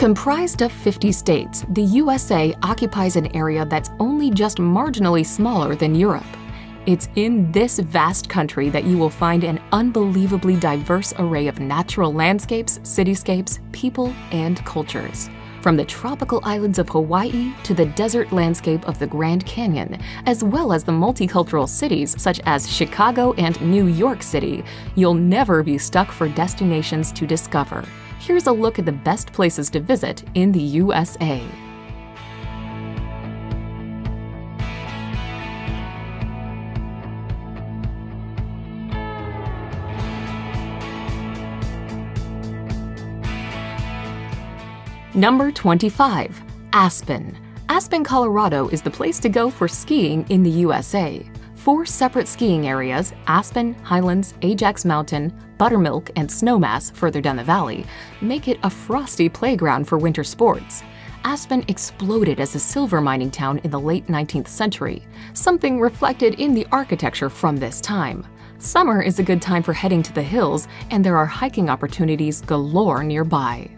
Comprised of 50 states, the USA occupies an area that's only just marginally smaller than Europe. It's in this vast country that you will find an unbelievably diverse array of natural landscapes, cityscapes, people, and cultures. From the tropical islands of Hawaii to the desert landscape of the Grand Canyon, as well as the multicultural cities such as Chicago and New York City, you'll never be stuck for destinations to discover. Here's a look at the best places to visit in the USA. Number 25. Aspen. Aspen, Colorado is the place to go for skiing in the USA. 4 separate skiing areas, Aspen, Highlands, Ajax Mountain, Buttermilk, and Snowmass further down the valley, make it a frosty playground for winter sports. Aspen exploded as a silver mining town in the late 19th century, something reflected in the architecture from this time. Summer is a good time for heading to the hills, and there are hiking opportunities galore nearby.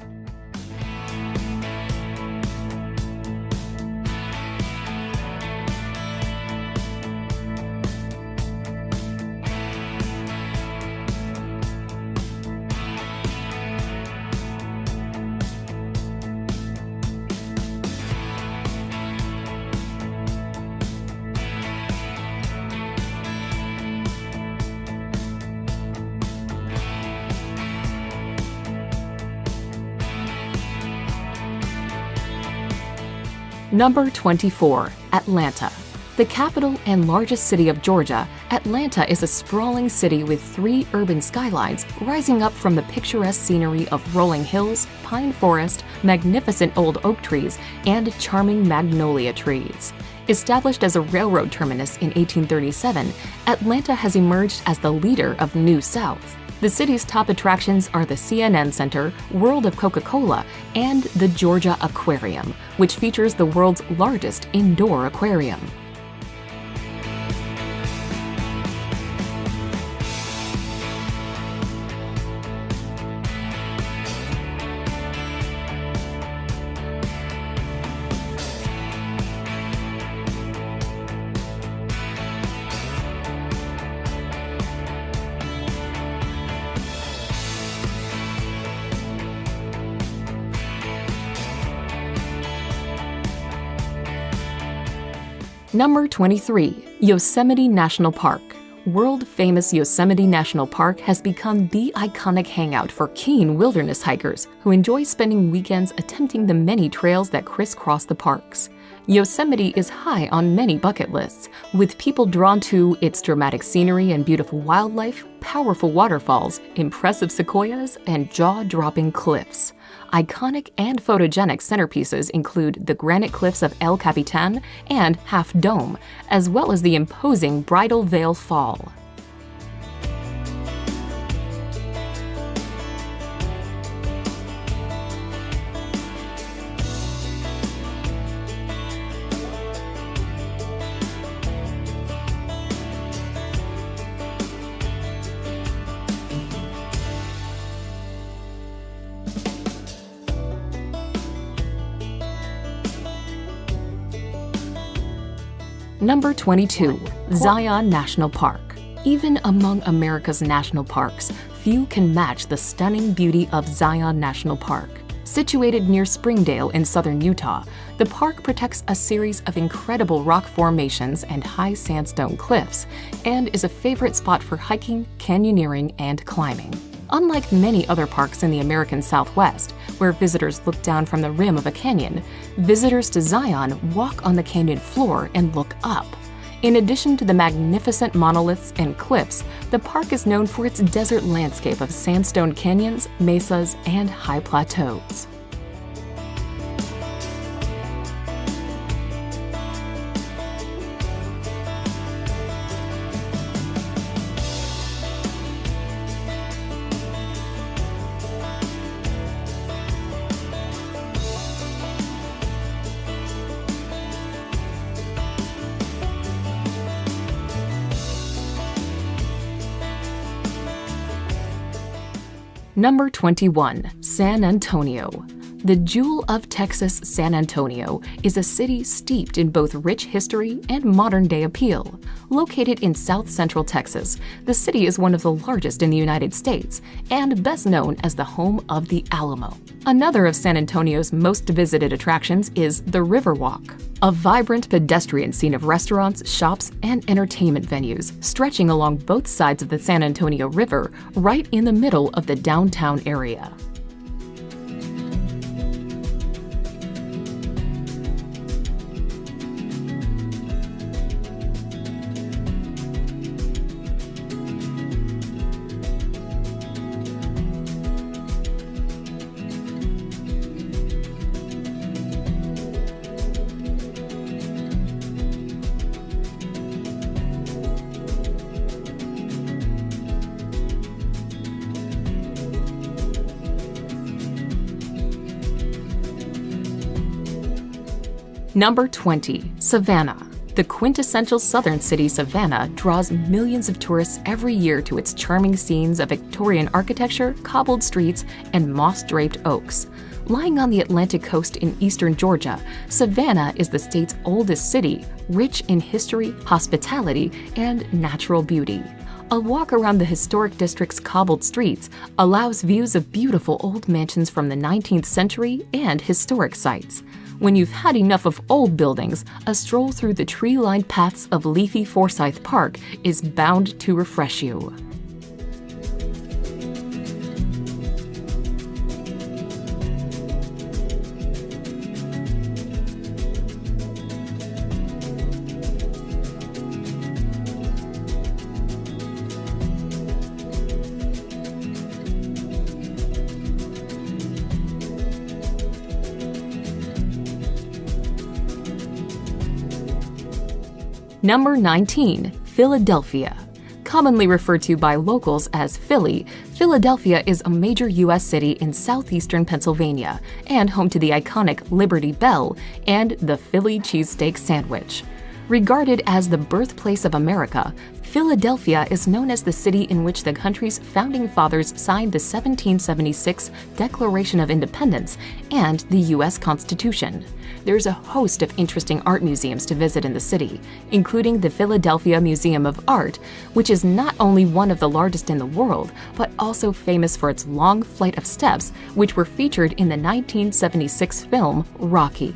Number 24. Atlanta. The capital and largest city of Georgia, Atlanta is a sprawling city with 3 urban skylines rising up from the picturesque scenery of rolling hills, pine forest, magnificent old oak trees, and charming magnolia trees. Established as a railroad terminus in 1837, Atlanta has emerged as the leader of New South. The city's top attractions are the CNN Center, World of Coca-Cola, and the Georgia Aquarium, which features the world's largest indoor aquarium. Number 23. Yosemite National Park. World-famous Yosemite National Park has become the iconic hangout for keen wilderness hikers who enjoy spending weekends attempting the many trails that crisscross the parks. Yosemite is high on many bucket lists, with people drawn to its dramatic scenery and beautiful wildlife, powerful waterfalls, impressive sequoias, and jaw-dropping cliffs. Iconic and photogenic centerpieces include the granite cliffs of El Capitan and Half Dome, as well as the imposing Bridal Veil Fall. Number 22. Zion National Park. Even among America's national parks, few can match the stunning beauty of Zion National Park. Situated near Springdale in southern Utah, the park protects a series of incredible rock formations and high sandstone cliffs, and is a favorite spot for hiking, canyoneering, and climbing. Unlike many other parks in the American Southwest, where visitors look down from the rim of a canyon, visitors to Zion walk on the canyon floor and look up. In addition to the magnificent monoliths and cliffs, the park is known for its desert landscape of sandstone canyons, mesas, and high plateaus. Number 21. San Antonio. The jewel of Texas, San Antonio, is a city steeped in both rich history and modern-day appeal. Located in south-central Texas, the city is one of the largest in the United States and best known as the home of the Alamo. Another of San Antonio's most visited attractions is the Riverwalk, a vibrant pedestrian scene of restaurants, shops, and entertainment venues stretching along both sides of the San Antonio River right in the middle of the downtown area. Number 20. Savannah. The quintessential southern city, Savannah, draws millions of tourists every year to its charming scenes of Victorian architecture, cobbled streets, and moss-draped oaks. Lying on the Atlantic coast in eastern Georgia, Savannah is the state's oldest city, rich in history, hospitality, and natural beauty. A walk around the historic district's cobbled streets allows views of beautiful old mansions from the 19th century and historic sites. When you've had enough of old buildings, a stroll through the tree-lined paths of leafy Forsyth Park is bound to refresh you. Number 19. Philadelphia. Commonly referred to by locals as Philly, Philadelphia is a major U.S. city in southeastern Pennsylvania and home to the iconic Liberty Bell and the Philly cheesesteak sandwich. Regarded as the birthplace of America, Philadelphia is known as the city in which the country's founding fathers signed the 1776 Declaration of Independence and the U.S. Constitution. There's a host of interesting art museums to visit in the city, including the Philadelphia Museum of Art, which is not only one of the largest in the world, but also famous for its long flight of steps, which were featured in the 1976 film Rocky.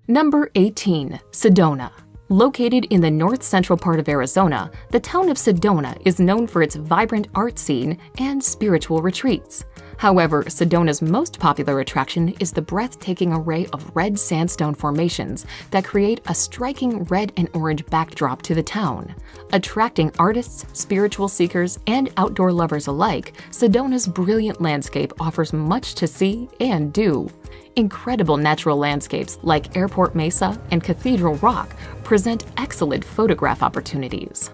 Number 18. Sedona. Located in the north-central part of Arizona, the town of Sedona is known for its vibrant art scene and spiritual retreats. However, Sedona's most popular attraction is the breathtaking array of red sandstone formations that create a striking red and orange backdrop to the town. Attracting artists, spiritual seekers, and outdoor lovers alike, Sedona's brilliant landscape offers much to see and do. Incredible natural landscapes like Airport Mesa and Cathedral Rock present excellent photograph opportunities.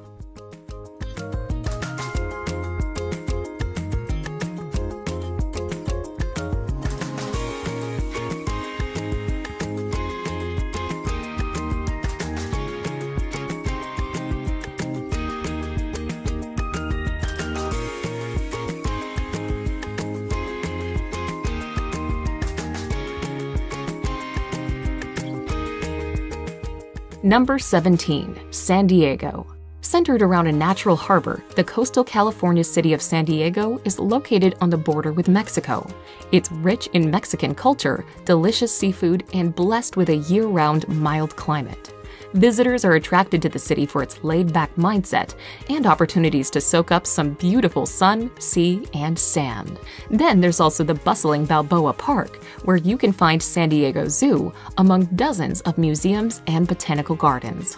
Number 17. San Diego. Centered around a natural harbor, the coastal California city of San Diego is located on the border with Mexico. It's rich in Mexican culture, delicious seafood, and blessed with a year-round mild climate. Visitors are attracted to the city for its laid-back mindset and opportunities to soak up some beautiful sun, sea, and sand. Then there's also the bustling Balboa Park, where you can find San Diego Zoo among dozens of museums and botanical gardens.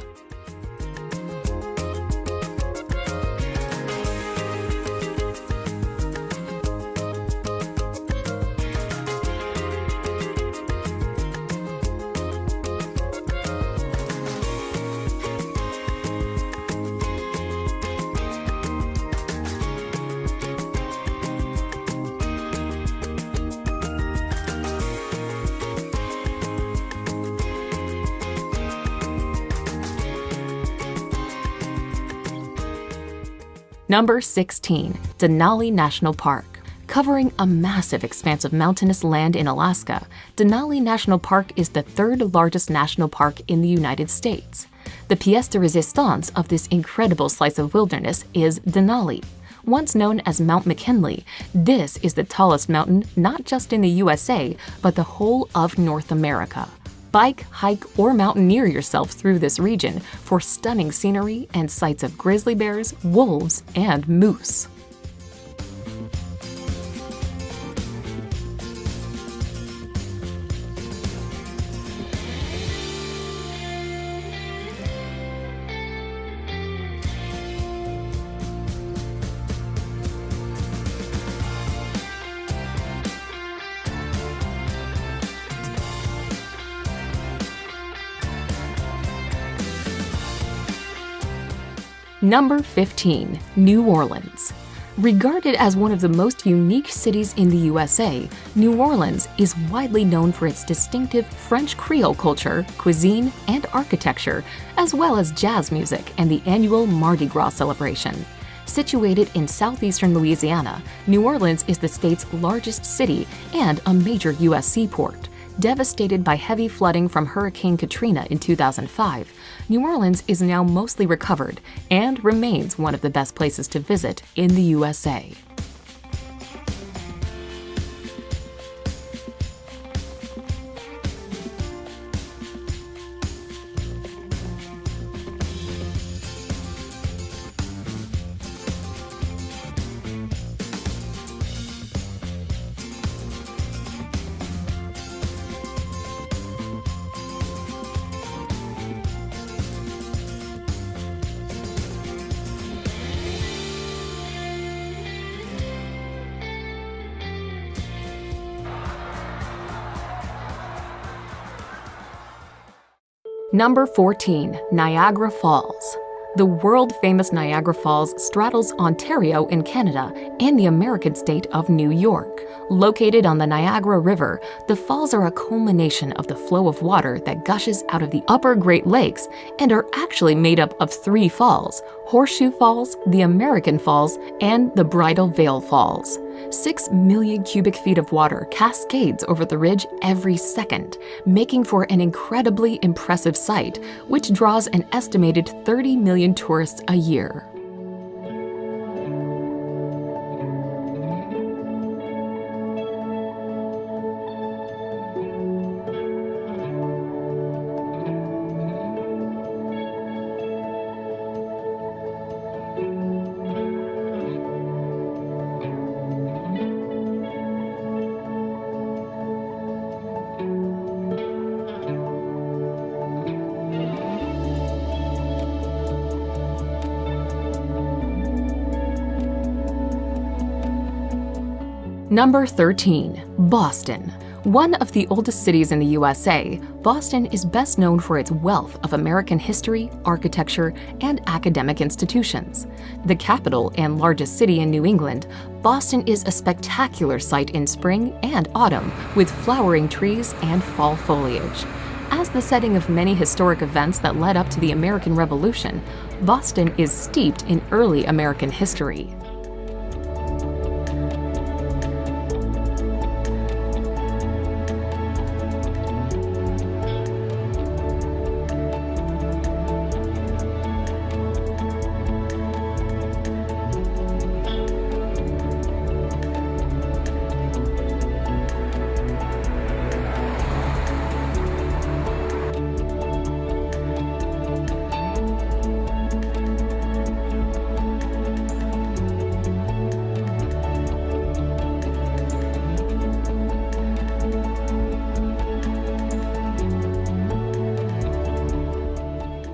Number 16. Denali National Park. Covering a massive expanse of mountainous land in Alaska, Denali National Park is the third largest national park in the United States. The pièce de résistance of this incredible slice of wilderness is Denali. Once known as Mount McKinley, this is the tallest mountain not just in the USA, but the whole of North America. Bike, hike, or mountaineer yourself through this region for stunning scenery and sights of grizzly bears, wolves, and moose. Number 15. New Orleans. Regarded as one of the most unique cities in the USA, New Orleans is widely known for its distinctive French Creole culture, cuisine, and architecture, as well as jazz music and the annual Mardi Gras celebration. Situated in southeastern Louisiana, New Orleans is the state's largest city and a major U.S. seaport. Devastated by heavy flooding from Hurricane Katrina in 2005, New Orleans is now mostly recovered and remains one of the best places to visit in the USA. Number 14. Niagara Falls. The world-famous Niagara Falls straddles Ontario in Canada and the American state of New York. Located on the Niagara River, the falls are a culmination of the flow of water that gushes out of the upper Great Lakes and are actually made up of 3 falls: Horseshoe Falls, the American Falls, and the Bridal Veil Falls. 6 million cubic feet of water cascades over the ridge every second, making for an incredibly impressive sight, which draws an estimated 30 million tourists a year. Number 13. Boston. One of the oldest cities in the USA, Boston is best known for its wealth of American history, architecture, and academic institutions. The capital and largest city in New England, Boston is a spectacular sight in spring and autumn with flowering trees and fall foliage. As the setting of many historic events that led up to the American Revolution, Boston is steeped in early American history.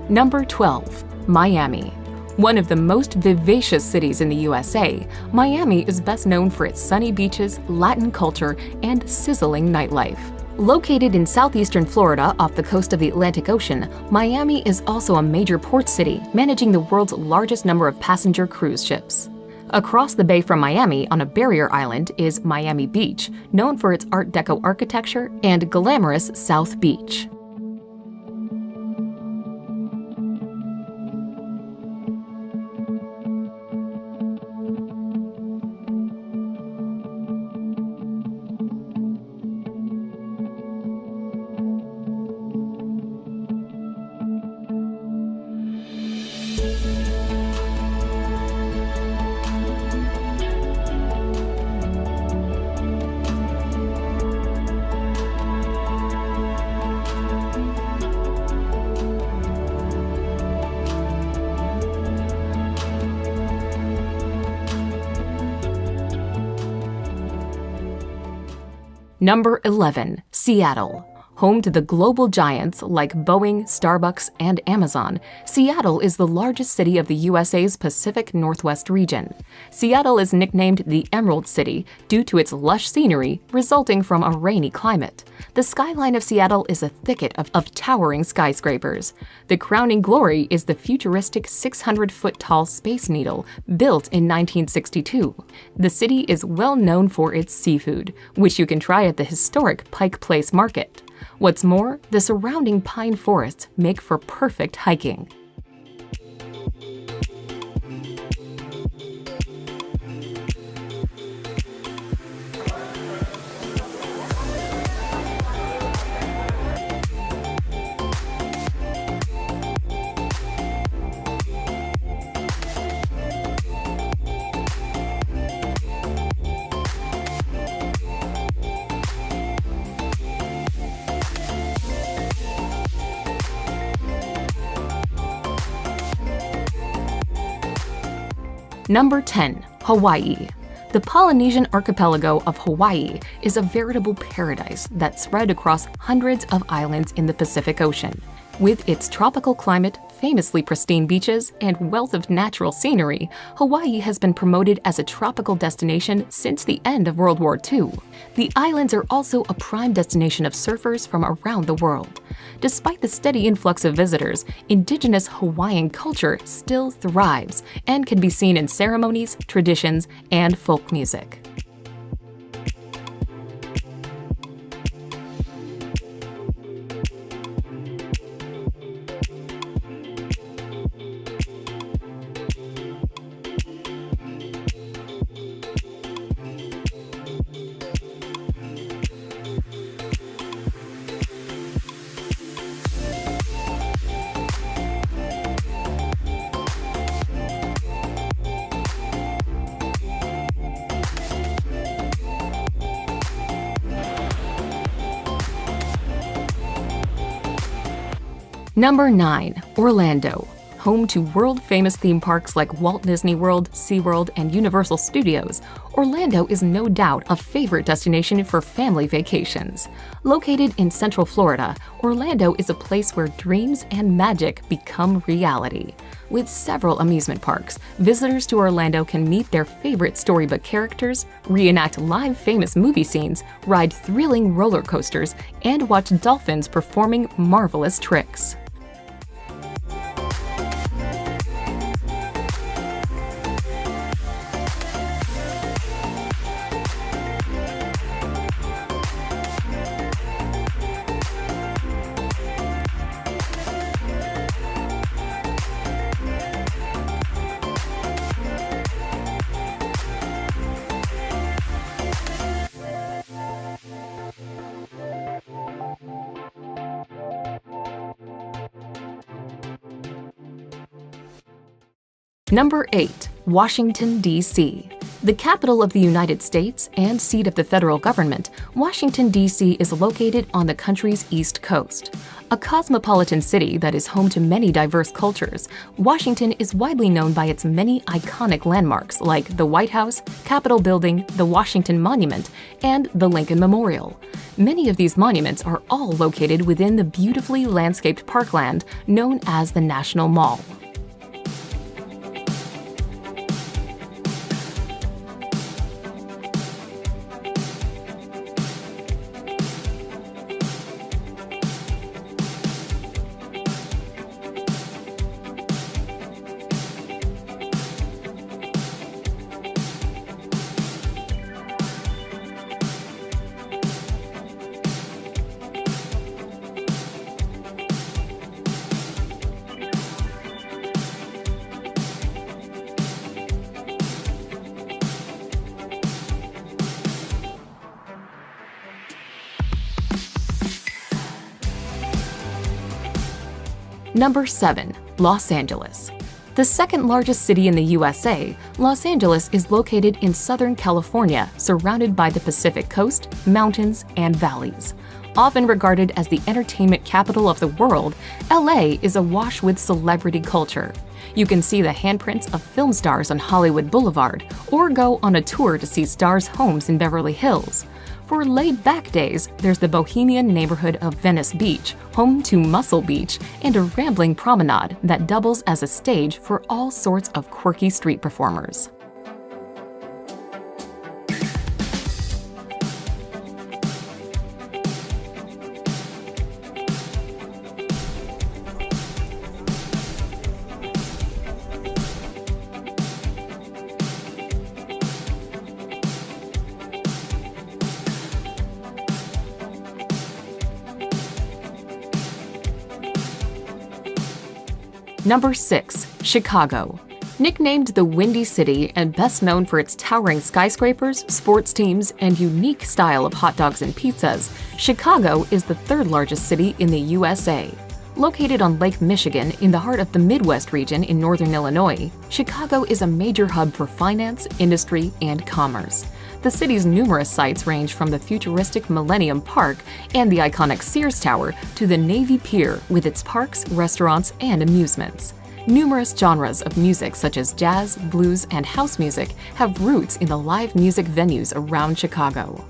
Number 12. Miami. One of the most vivacious cities in the USA, Miami is best known for its sunny beaches, Latin culture, and sizzling nightlife. Located in southeastern Florida off the coast of the Atlantic Ocean, Miami is also a major port city, managing the world's largest number of passenger cruise ships. Across the bay from Miami on a barrier island is Miami Beach, known for its Art Deco architecture, and glamorous South Beach. Number 11. Seattle. Home to the global giants like Boeing, Starbucks, and Amazon, Seattle is the largest city of the USA's Pacific Northwest region. Seattle is nicknamed the Emerald City due to its lush scenery resulting from a rainy climate. The skyline of Seattle is a thicket of towering skyscrapers. The crowning glory is the futuristic 600-foot-tall Space Needle, built in 1962. The city is well known for its seafood, which you can try at the historic Pike Place Market. What's more, the surrounding pine forests make for perfect hiking. Number 10. Hawaii. The Polynesian archipelago of Hawaii is a veritable paradise that's spread across hundreds of islands in the Pacific Ocean. With its tropical climate, famously pristine beaches, and wealth of natural scenery, Hawaii has been promoted as a tropical destination since the end of World War II. The islands are also a prime destination of surfers from around the world. Despite the steady influx of visitors, indigenous Hawaiian culture still thrives and can be seen in ceremonies, traditions, and folk music. Number 9. Orlando. Home to world-famous theme parks like Walt Disney World, SeaWorld, and Universal Studios, Orlando is no doubt a favorite destination for family vacations. Located in Central Florida, Orlando is a place where dreams and magic become reality. With several amusement parks, visitors to Orlando can meet their favorite storybook characters, reenact live famous movie scenes, ride thrilling roller coasters, and watch dolphins performing marvelous tricks. Number 8. Washington, D.C. The capital of the United States and seat of the federal government, Washington, D.C. is located on the country's East Coast. A cosmopolitan city that is home to many diverse cultures, Washington is widely known by its many iconic landmarks like the White House, Capitol Building, the Washington Monument, and the Lincoln Memorial. Many of these monuments are all located within the beautifully landscaped parkland known as the National Mall. Number 7. Los Angeles. The second largest city in the USA, Los Angeles is located in Southern California, surrounded by the Pacific Coast, mountains, and valleys. Often regarded as the entertainment capital of the world, LA is awash with celebrity culture. You can see the handprints of film stars on Hollywood Boulevard, or go on a tour to see stars' homes in Beverly Hills. For laid-back days, there's the bohemian neighborhood of Venice Beach, home to Muscle Beach, and a rambling promenade that doubles as a stage for all sorts of quirky street performers. Number 6. Chicago. Nicknamed the Windy City and best known for its towering skyscrapers, sports teams, and unique style of hot dogs and pizzas, Chicago is the third largest city in the USA. Located on Lake Michigan in the heart of the Midwest region in northern Illinois, Chicago is a major hub for finance, industry, and commerce. The city's numerous sites range from the futuristic Millennium Park and the iconic Sears Tower to the Navy Pier with its parks, restaurants, and amusements. Numerous genres of music such as jazz, blues, and house music have roots in the live music venues around Chicago.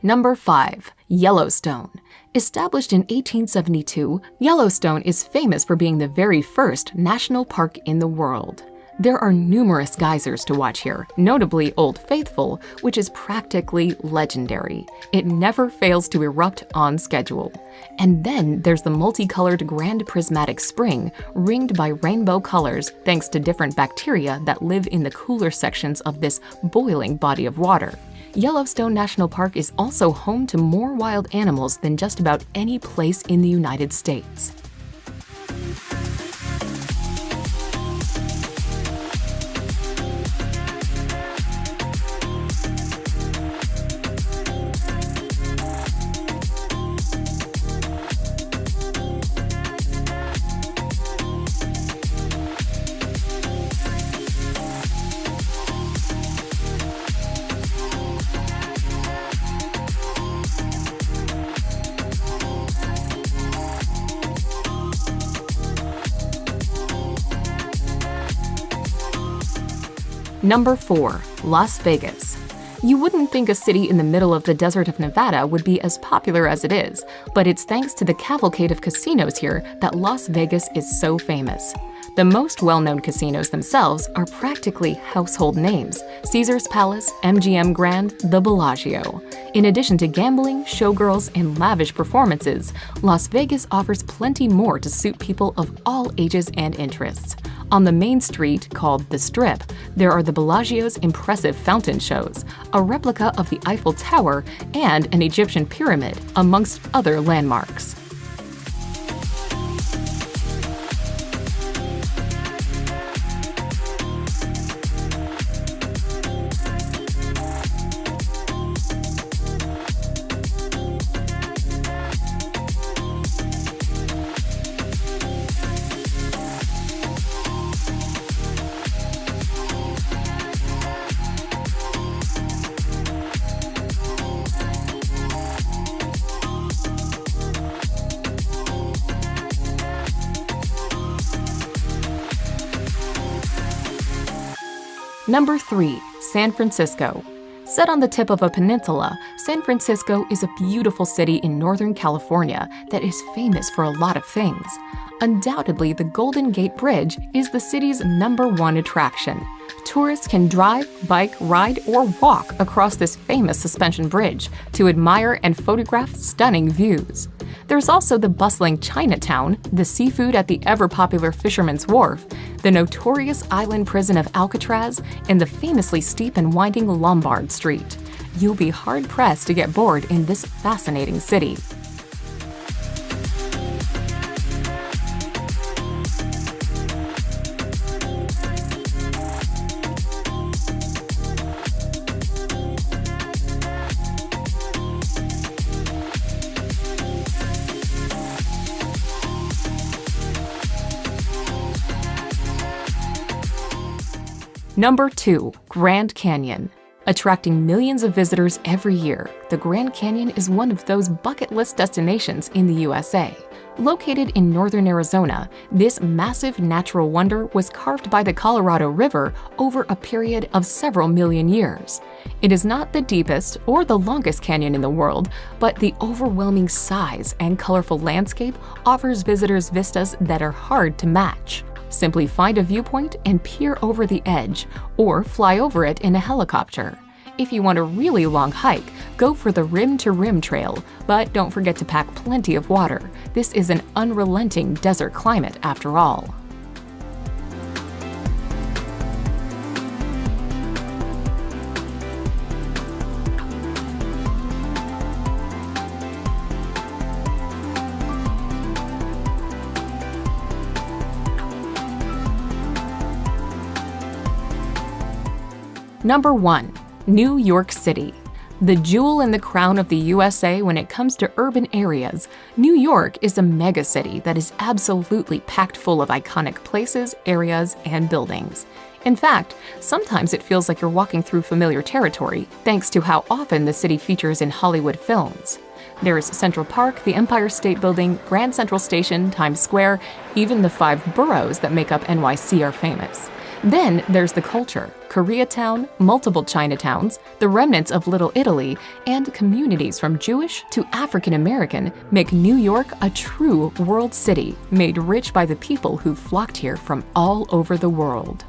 Number 5. Yellowstone. Established in 1872, Yellowstone is famous for being the very first national park in the world. There are numerous geysers to watch here, notably Old Faithful, which is practically legendary. It never fails to erupt on schedule. And then there's the multicolored Grand Prismatic Spring, ringed by rainbow colors thanks to different bacteria that live in the cooler sections of this boiling body of water. Yellowstone National Park is also home to more wild animals than just about any place in the United States. Number 4. Las Vegas. You wouldn't think a city in the middle of the desert of Nevada would be as popular as it is, but it's thanks to the cavalcade of casinos here that Las Vegas is so famous. The most well-known casinos themselves are practically household names: Caesars Palace, MGM Grand, the Bellagio. In addition to gambling, showgirls, and lavish performances, Las Vegas offers plenty more to suit people of all ages and interests. On the main street, called the Strip, there are the Bellagio's impressive fountain shows, a replica of the Eiffel Tower, and an Egyptian pyramid, amongst other landmarks. Number 3. San Francisco. Set on the tip of a peninsula, San Francisco is a beautiful city in Northern California that is famous for a lot of things. Undoubtedly, the Golden Gate Bridge is the city's #1 attraction. Tourists can drive, bike, ride, or walk across this famous suspension bridge to admire and photograph stunning views. There's also the bustling Chinatown, the seafood at the ever-popular Fisherman's Wharf, the notorious island prison of Alcatraz, and the famously steep and winding Lombard Street. You'll be hard-pressed to get bored in this fascinating city. Number 2. Grand Canyon. Attracting millions of visitors every year, the Grand Canyon is one of those bucket list destinations in the USA. Located in northern Arizona, this massive natural wonder was carved by the Colorado River over a period of several million years. It is not the deepest or the longest canyon in the world, but the overwhelming size and colorful landscape offers visitors vistas that are hard to match. Simply find a viewpoint and peer over the edge, or fly over it in a helicopter. If you want a really long hike, go for the Rim to Rim Trail, but don't forget to pack plenty of water. This is an unrelenting desert climate after all. Number 1. New York City. The jewel in the crown of the USA when it comes to urban areas, New York is a megacity that is absolutely packed full of iconic places, areas, and buildings. In fact, sometimes it feels like you're walking through familiar territory, thanks to how often the city features in Hollywood films. There's Central Park, the Empire State Building, Grand Central Station, Times Square, even the 5 boroughs that make up NYC are famous. Then there's the culture. Koreatown, multiple Chinatowns, the remnants of Little Italy, and communities from Jewish to African American make New York a true world city, made rich by the people who flocked here from all over the world.